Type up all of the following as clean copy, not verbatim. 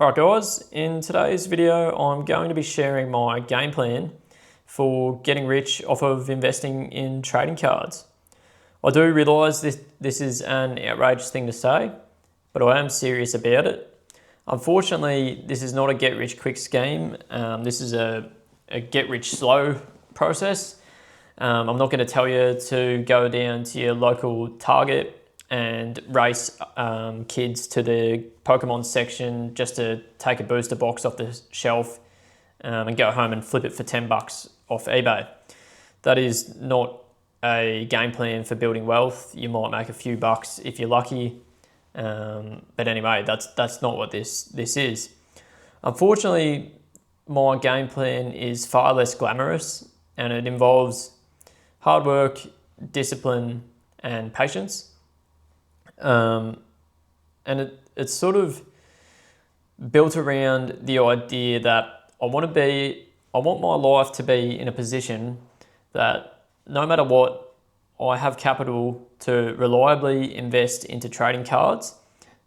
Alright guys, in today's video I'm going to be sharing my game plan for getting rich off of investing in trading cards. I do realise this is an outrageous thing to say, but I am serious about it. Unfortunately, this is not a get rich quick scheme. This is a get rich slow process. I'm not going to tell you to go down to your local Target and race kids to the Pokemon section just to take a booster box off the shelf and go home and flip it for 10 bucks off eBay. That is not a game plan for building wealth. You might make a few bucks if you're lucky, but anyway, that's not what this is. Unfortunately, my game plan is far less glamorous, and it involves hard work, discipline, and patience. And it's sort of built around the idea that I want my life to be in a position that no matter what, I have capital to reliably invest into trading cards.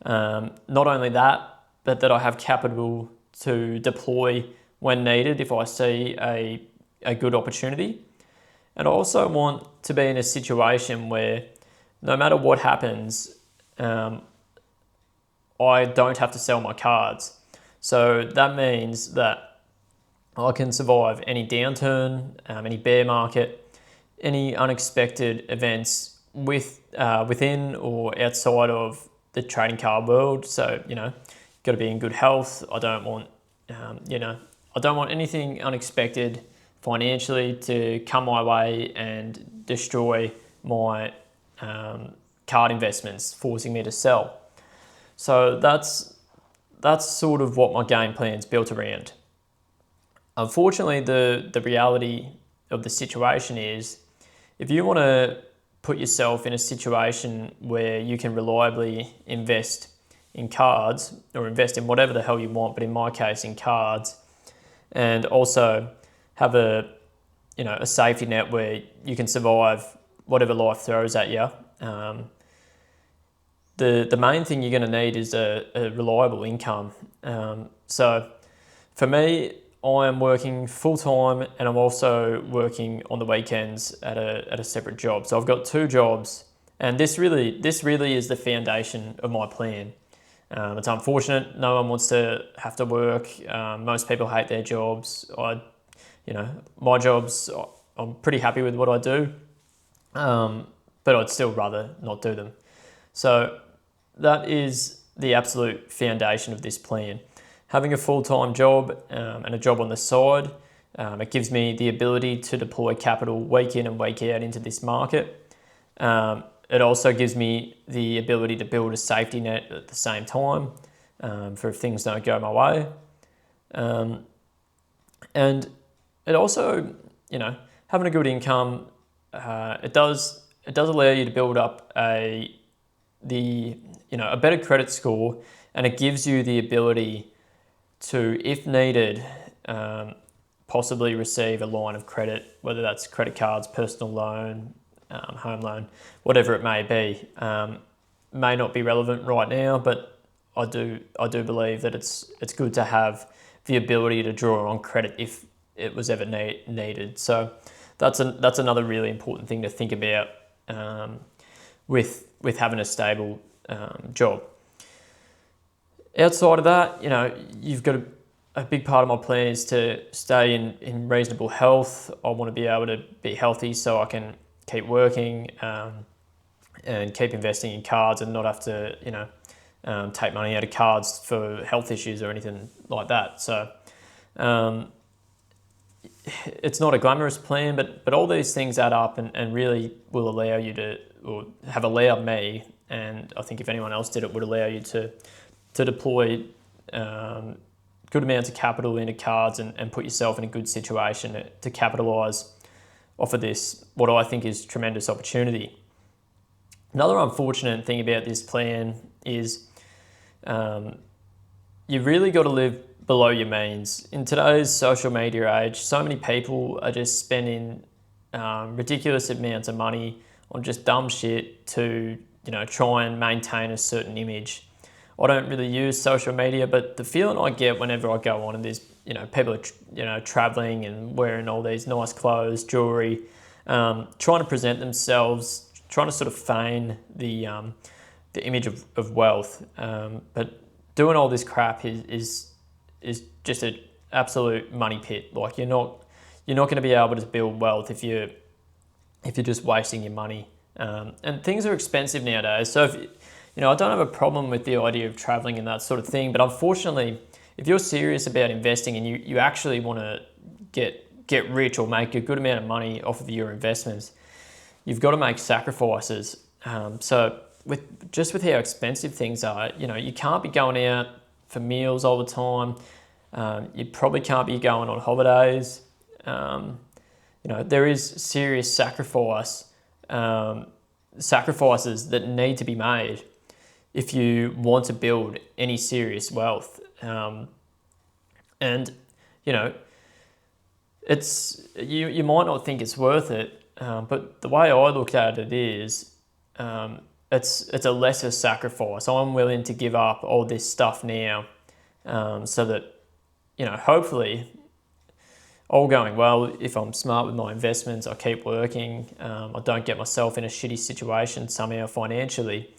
Not only that, but that I have capital to deploy when needed if I see a good opportunity. And I also want to be in a situation where no matter what happens, I don't have to sell my cards. So that means that I can survive any downturn, any bear market, any unexpected events within or outside of the trading card world. So, got to be in good health. I don't want, I don't want anything unexpected financially to come my way and destroy my card investments, forcing me to sell. So that's sort of what my game plan's built around. Unfortunately, the reality of the situation is, if you want to put yourself in a situation where you can reliably invest in cards or invest in whatever the hell you want, but in my case in cards, and also have a safety net where you can survive whatever life throws at you. The main thing you're going to need is a reliable income. So for me, I am working full time and I'm also working on the weekends at a separate job. So I've got two jobs, and this really is the foundation of my plan. It's unfortunate no one wants to have to work. Most people hate their jobs. My jobs, I'm pretty happy with what I do, but I'd still rather not do them. So that is the absolute foundation of this plan. Having a full-time job and a job on the side, it gives me the ability to deploy capital week in and week out into this market. It also gives me the ability to build a safety net at the same time for if things don't go my way. And it also, having a good income, it does allow you to build up a better credit score, and it gives you the ability to, if needed, possibly receive a line of credit, whether that's credit cards, personal loan, home loan, whatever it may be. May not be relevant right now, but I do believe that it's good to have the ability to draw on credit if it was ever needed. So that's another really important thing to think about with having a stable job. Outside of that, you've got a big part of my plan is to stay in reasonable health. I want to be able to be healthy so I can keep working and keep investing in cards and not have to, take money out of cards for health issues or anything like that. So it's not a glamorous plan, but all these things add up and really will allow you to, or have allowed me, and I think if anyone else did it, would allow you to deploy good amounts of capital into cards and put yourself in a good situation to capitalise off of this, what I think is tremendous opportunity. Another unfortunate thing about this plan is you've really got to live below your means. In today's social media age, so many people are just spending ridiculous amounts of money on just dumb shit to try and maintain a certain image. I don't really use social media, but the feeling I get whenever I go on and there's, people are, traveling and wearing all these nice clothes, jewelry, trying to present themselves, trying to sort of feign the image of wealth. But doing all this crap is just an absolute money pit. Like you're not going to be able to build wealth if you're just wasting your money. And things are expensive nowadays. So I don't have a problem with the idea of traveling and that sort of thing. But unfortunately, if you're serious about investing and you actually want to get rich or make a good amount of money off of your investments, you've got to make sacrifices. So with how expensive things are, you can't be going out for meals all the time. You probably can't be going on holidays. There is serious sacrifices that need to be made if you want to build any serious wealth. It's you might not think it's worth it, but the way I look at it is, it's a lesser sacrifice. I'm willing to give up all this stuff now, so that hopefully, all going well, if I'm smart with my investments, I keep working, I don't get myself in a shitty situation somehow financially.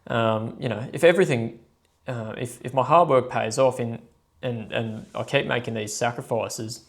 If everything, if my hard work pays off and I keep making these sacrifices,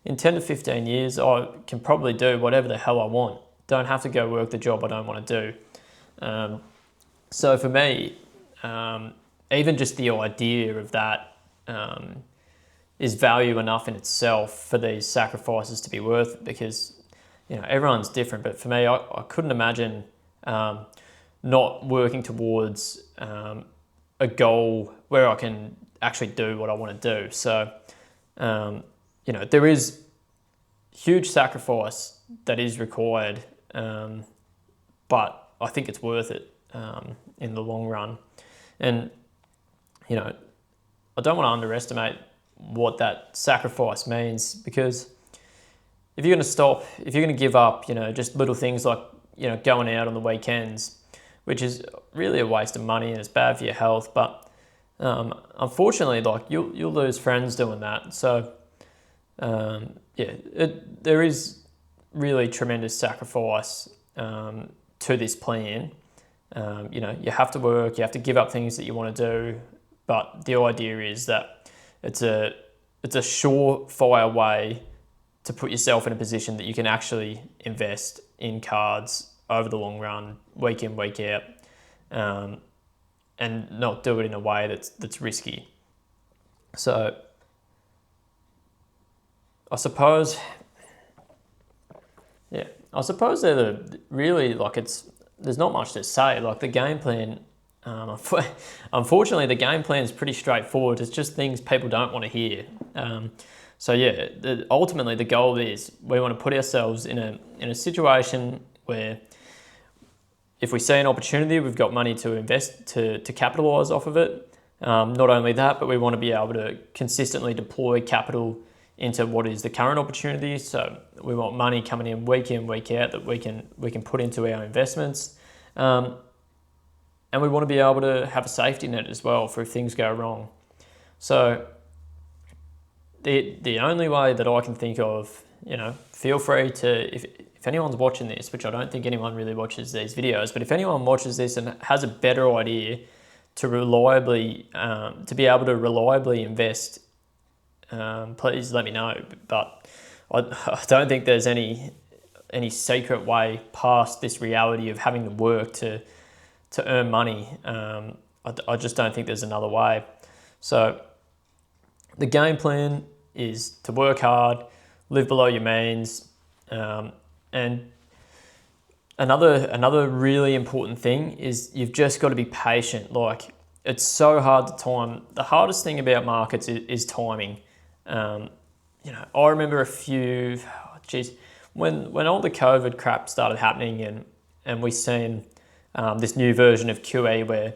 in 10 to 15 years, I can probably do whatever the hell I want. Don't have to go work the job I don't want to do. So for me, even just the idea of that is value enough in itself for these sacrifices to be worth it, because everyone's different. But for me, I couldn't imagine not working towards a goal where I can actually do what I want to do. So there is huge sacrifice that is required, but I think it's worth it in the long run. And I don't want to underestimate what that sacrifice means, because if you're going to give up, just little things like, going out on the weekends, which is really a waste of money and it's bad for your health. But unfortunately, like you'll lose friends doing that. So there is really tremendous sacrifice to this plan. You have to work, you have to give up things that you want to do, but the idea is that it's a surefire way to put yourself in a position that you can actually invest in cards over the long run, week in, week out, and not do it in a way that's risky. So I suppose they're there's not much to say. Like the game plan, unfortunately, the game plan is pretty straightforward. It's just things people don't want to hear. Ultimately the goal is we want to put ourselves in a situation where if we see an opportunity, we've got money to invest to capitalise off of it. Not only that, but we want to be able to consistently deploy capital into what is the current opportunity. So we want money coming in, week out, that we can put into our investments. And we want to be able to have a safety net as well for if things go wrong. So the only way that I can think of, feel free to, if anyone's watching this, which I don't think anyone really watches these videos, but if anyone watches this and has a better idea to be able to reliably invest, please let me know. But I don't think there's any secret way past this reality of having to work to earn money. I just don't think there's another way. So the game plan is to work hard, live below your means, and another really important thing is you've just got to be patient. Like it's so hard to time. The hardest thing about markets is timing. I remember when all the COVID crap started happening and we seen this new version of QE where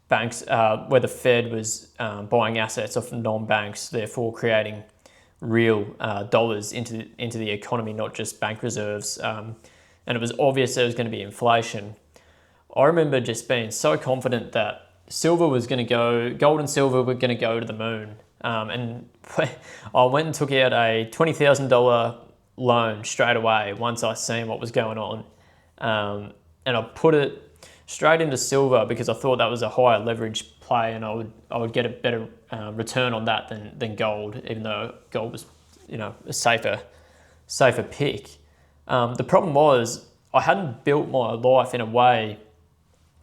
banks, where the Fed was buying assets off non-banks, therefore creating real dollars into the economy, not just bank reserves. And it was obvious there was going to be inflation. I remember just being so confident that silver was going to go, gold and silver were going to go to the moon. And I went and took out a $20,000 loan straight away once I seen what was going on. And I put it straight into silver because I thought that was a higher leverage play, and I would get a better return on that than gold, even though gold was, a safer pick. The problem was I hadn't built my life in a way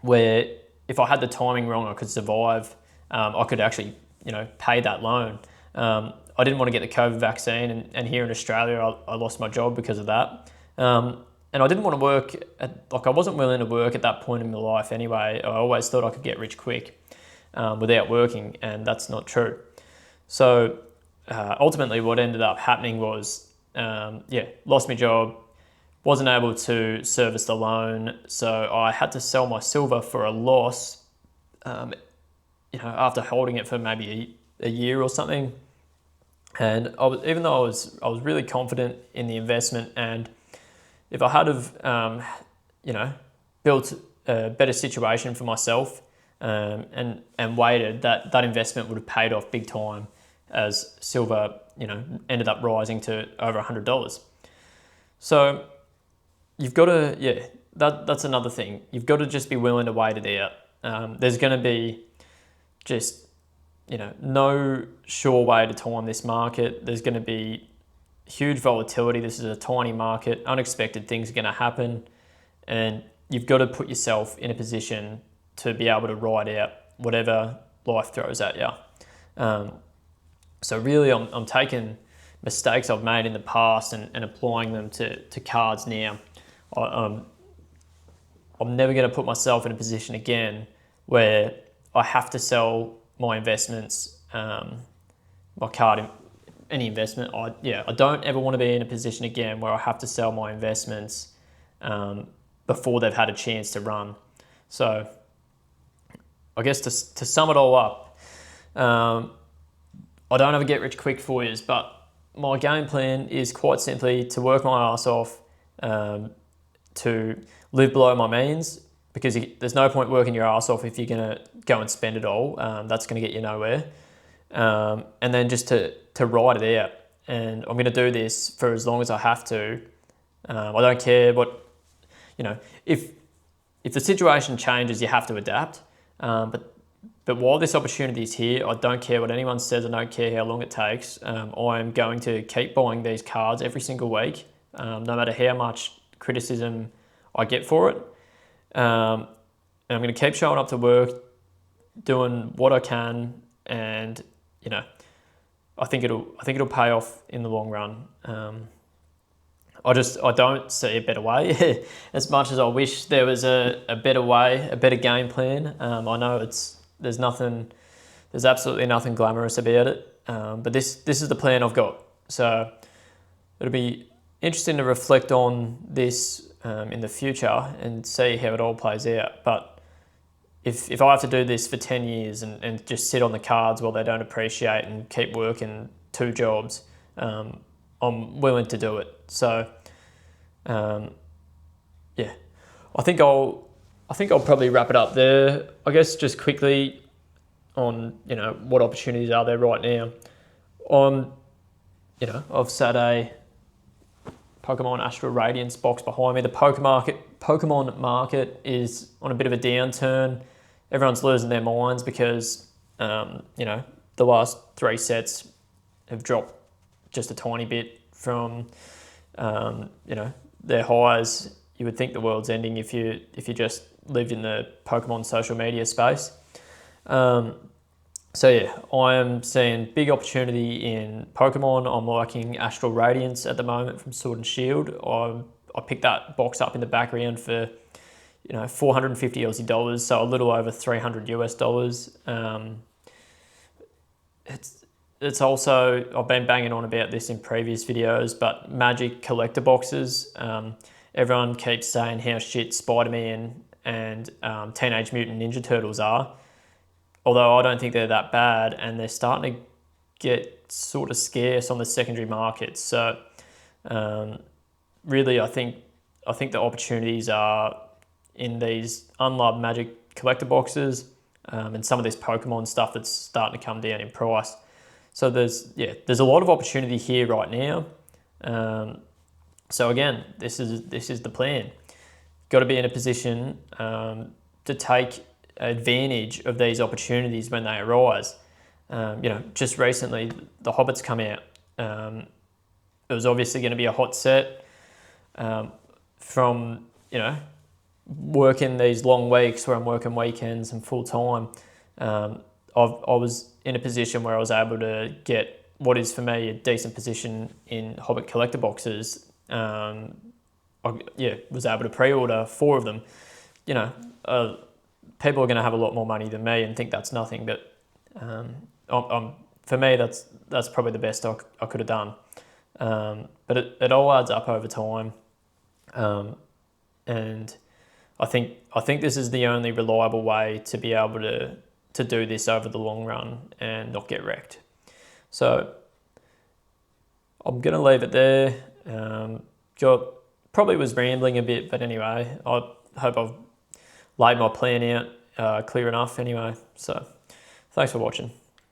where if I had the timing wrong, I could survive. I could actually, pay that loan. I didn't want to get the COVID vaccine, and here in Australia, I lost my job because of that. And I didn't want to work I wasn't willing to work at that point in my life anyway. I always thought I could get rich quick without working, and that's not true. So ultimately what ended up happening was, lost my job, wasn't able to service the loan, so I had to sell my silver for a loss, after holding it for maybe a year or something. And even though I was really confident in the investment, and if I had have, built a better situation for myself and waited, that investment would have paid off big time, as silver, ended up rising to over $100. So you've got to, that's another thing. You've got to just be willing to wait it out. There's going to be just, no sure way to time this market. There's going to be huge volatility. This is a tiny market. Unexpected things are going to happen, and you've got to put yourself in a position to be able to ride out whatever life throws at you. So really, I'm taking mistakes I've made in the past and applying them to cards now. I'm never going to put myself in a position again where I have to sell my investments, my card, any investment. I don't ever want to be in a position again where I have to sell my investments before they've had a chance to run. So I guess to sum it all up, I don't have a get rich quick for you, but my game plan is quite simply to work my ass off, to live below my means, because there's no point working your ass off if you're going to go and spend it all. That's going to get you nowhere. And then just to ride it out. And I'm going to do this for as long as I have to. I don't care what, if the situation changes, you have to adapt. But while this opportunity is here, I don't care what anyone says. I don't care how long it takes. I am going to keep buying these cards every single week, no matter how much criticism I get for it. And I'm going to keep showing up to work, doing what I can, and I think it'll pay off in the long run. I don't see a better way. As much as I wish there was a better way, a better game plan. I know there's absolutely nothing glamorous about it. But this is the plan I've got. So it'll be interesting to reflect on this in the future and see how it all plays out. But if I have to do this for 10 years and just sit on the cards while they don't appreciate and keep working 2 jobs, I'm willing to do it. So, I think I'll probably wrap it up there. I guess just quickly on, what opportunities are there right now. I've set a Pokemon Astral Radiance box behind me. The Pokemon market is on a bit of a downturn. Everyone's losing their minds because, the last 3 sets have dropped just a tiny bit from, their highs. You would think the world's ending if you just lived in the Pokemon social media space. I am seeing big opportunity in Pokemon. I'm liking Astral Radiance at the moment from Sword and Shield. I picked that box up in the background for 450 Aussie dollars, so a little over $300 US. It's also, I've been banging on about this in previous videos, but Magic collector boxes. Everyone keeps saying how shit Spider-Man and Teenage Mutant Ninja Turtles are, although I don't think they're that bad, and they're starting to get sort of scarce on the secondary market. So really, I think the opportunities are in these unloved Magic collector boxes. and some of this Pokemon stuff that's starting to come down in price. So there's a lot of opportunity here right now. So again, this is the plan. Got to be in a position to take advantage of these opportunities when they arise. Just recently the Hobbit's come out. It was obviously going to be a hot set from working these long weeks where I'm working weekends and full time. I was in a position where I was able to get what is for me a decent position in Hobbit collector boxes. I was able to pre-order 4 of them. People are going to have a lot more money than me and think that's nothing, but for me that's probably the best I could have done. But it all adds up over time, and I think this is the only reliable way to be able to do this over the long run and not get wrecked. So I'm going to leave it there. Probably was rambling a bit, but anyway, I hope I've laid my plan out clear enough anyway. So thanks for watching.